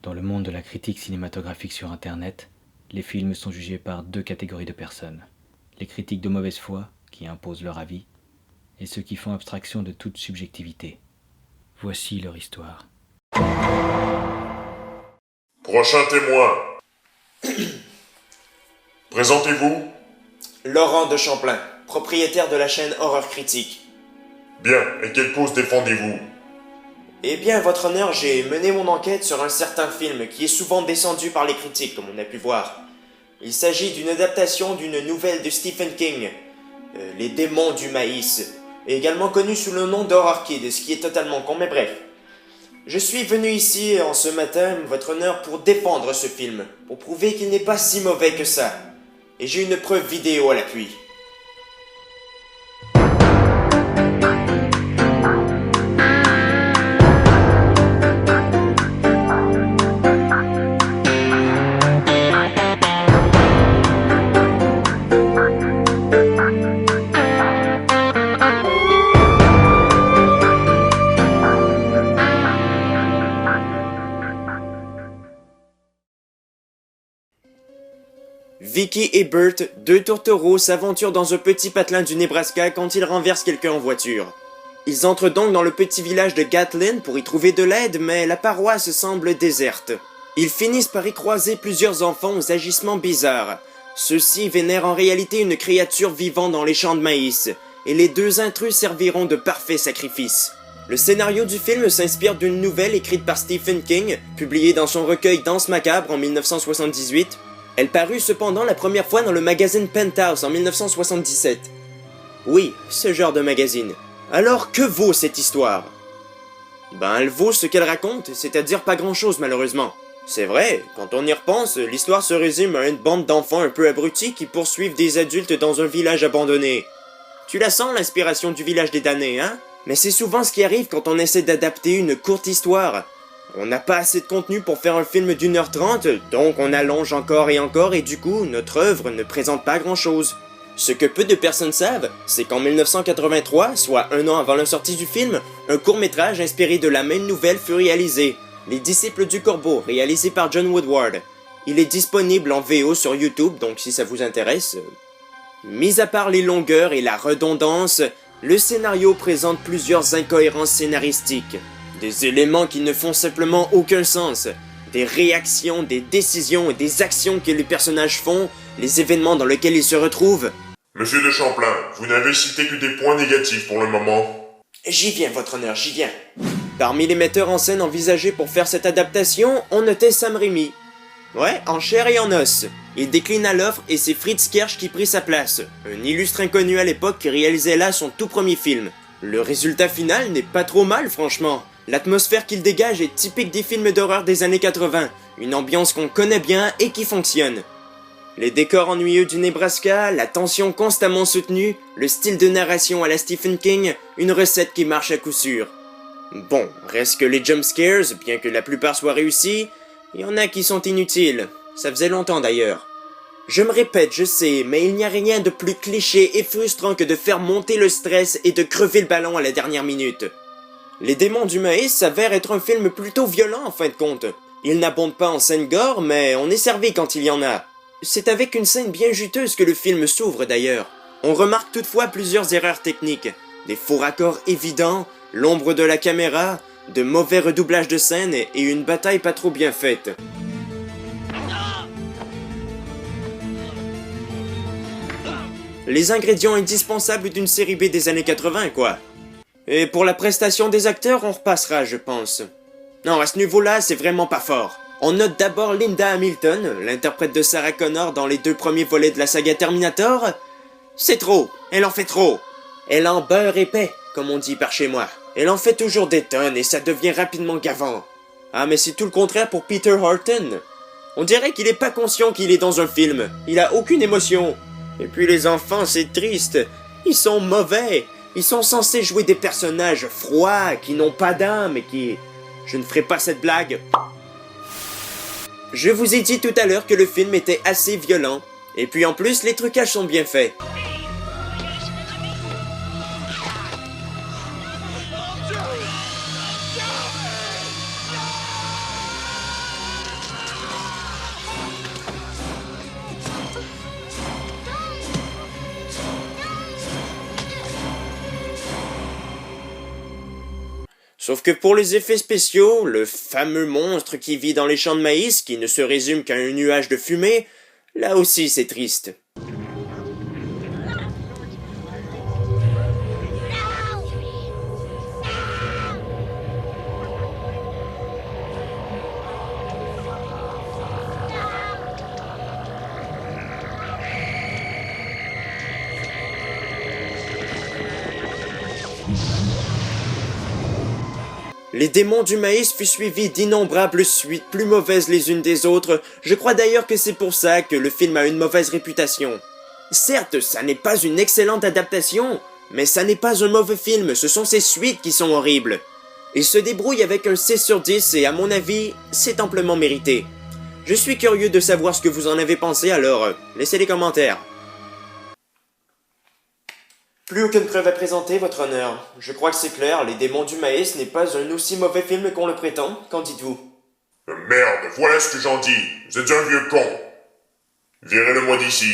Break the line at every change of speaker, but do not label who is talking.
Dans le monde de la critique cinématographique sur Internet, les films sont jugés par deux catégories de personnes. Les critiques de mauvaise foi, qui imposent leur avis, et ceux qui font abstraction de toute subjectivité. Voici leur histoire.
Prochain témoin. Présentez-vous.
Laurent de Champlain, propriétaire de la chaîne Horreur Critique.
Bien, et quelle cause défendez-vous?
Eh bien, votre honneur, j'ai mené mon enquête sur un certain film qui est souvent descendu par les critiques, comme on a pu voir. Il s'agit d'une adaptation d'une nouvelle de Stephen King, Les démons du maïs, et également connu sous le nom d'Horror Kid, ce qui est totalement con, mais bref. Je suis venu ici en ce matin, votre honneur, pour défendre ce film, pour prouver qu'il n'est pas si mauvais que ça. Et j'ai une preuve vidéo à l'appui. Vicky et Bert, deux tourtereaux, s'aventurent dans un petit patelin du Nebraska quand ils renversent quelqu'un en voiture. Ils entrent donc dans le petit village de Gatlin pour y trouver de l'aide, mais la paroisse semble déserte. Ils finissent par y croiser plusieurs enfants aux agissements bizarres. Ceux-ci vénèrent en réalité une créature vivant dans les champs de maïs, et les deux intrus serviront de parfaits sacrifices. Le scénario du film s'inspire d'une nouvelle écrite par Stephen King, publiée dans son recueil Danse macabre en 1978. Elle parut cependant la première fois dans le magazine Penthouse en 1977. Oui, ce genre de magazine. Alors que vaut cette histoire? Ben, elle vaut ce qu'elle raconte, c'est-à-dire pas grand-chose malheureusement. C'est vrai, quand on y repense, l'histoire se résume à une bande d'enfants un peu abrutis qui poursuivent des adultes dans un village abandonné. Tu la sens l'inspiration du village des damnés, hein? Mais c'est souvent ce qui arrive quand on essaie d'adapter une courte histoire. On n'a pas assez de contenu pour faire un film d'1h30, donc on allonge encore et du coup, notre œuvre ne présente pas grand-chose. Ce que peu de personnes savent, c'est qu'en 1983, soit un an avant la sortie du film, un court-métrage inspiré de la même nouvelle fut réalisé, Les Disciples du Corbeau, réalisé par John Woodward. Il est disponible en VO sur YouTube, donc si ça vous intéresse. Mis à part les longueurs et la redondance, le scénario présente plusieurs incohérences scénaristiques. Des éléments qui ne font simplement aucun sens, des réactions, des décisions et des actions que les personnages font, les événements dans lesquels ils se retrouvent.
Monsieur de Champlain, vous n'avez cité que des points négatifs pour le moment.
J'y viens, votre honneur, j'y viens. Parmi les metteurs en scène envisagés pour faire cette adaptation, on notait Sam Raimi. Ouais, en chair et en os. Il déclina l'offre et c'est Fritz Kersh qui prit sa place, un illustre inconnu à l'époque qui réalisait là son tout premier film. Le résultat final n'est pas trop mal, franchement. L'atmosphère qu'il dégage est typique des films d'horreur des années 80, une ambiance qu'on connaît bien et qui fonctionne. Les décors ennuyeux du Nebraska, la tension constamment soutenue, le style de narration à la Stephen King, une recette qui marche à coup sûr. Bon, reste que les jump scares, bien que la plupart soient réussis, il y en a qui sont inutiles, ça faisait longtemps d'ailleurs. Je me répète, je sais, mais il n'y a rien de plus cliché et frustrant que de faire monter le stress et de crever le ballon à la dernière minute. Les démons du maïs s'avère être un film plutôt violent en fin de compte. Il n'abonde pas en scène gore, mais on est servi quand il y en a. C'est avec une scène bien juteuse que le film s'ouvre d'ailleurs. On remarque toutefois plusieurs erreurs techniques. Des faux raccords évidents, l'ombre de la caméra, de mauvais redoublages de scène et une bataille pas trop bien faite. Les ingrédients indispensables d'une série B des années 80, quoi. Et pour la prestation des acteurs, on repassera, je pense. Non, à ce niveau-là, c'est vraiment pas fort. On note d'abord Linda Hamilton, l'interprète de Sarah Connor dans les deux premiers volets de la saga Terminator. C'est trop, elle en fait trop. Elle en beurre épais, comme on dit par chez moi. Elle en fait toujours des tonnes et ça devient rapidement gavant. Ah, mais c'est tout le contraire pour Peter Horton. On dirait qu'il est pas conscient qu'il est dans un film. Il a aucune émotion. Et puis les enfants, c'est triste. Ils sont mauvais. Ils sont censés jouer des personnages froids, qui n'ont pas d'âme et qui... Je ne ferai pas cette blague. Je vous ai dit tout à l'heure que le film était assez violent. Et puis en plus, les trucages sont bien faits. Sauf que pour les effets spéciaux, le fameux monstre qui vit dans les champs de maïs, qui ne se résume qu'à un nuage de fumée, là aussi c'est triste. Les démons du maïs furent suivis d'innombrables suites plus mauvaises les unes des autres. Je crois d'ailleurs que c'est pour ça que le film a une mauvaise réputation. Certes, ça n'est pas une excellente adaptation, mais ça n'est pas un mauvais film, ce sont ses suites qui sont horribles. Il se débrouille avec un 6 sur 10 et à mon avis, c'est amplement mérité. Je suis curieux de savoir ce que vous en avez pensé, alors laissez les commentaires. Plus aucune preuve à présenter, votre honneur. Je crois que c'est clair, Les Démons du Maïs n'est pas un aussi mauvais film qu'on le prétend. Qu'en dites-vous?
Merde, voilà ce que j'en dis. Vous êtes un vieux con. Virez-le-moi d'ici.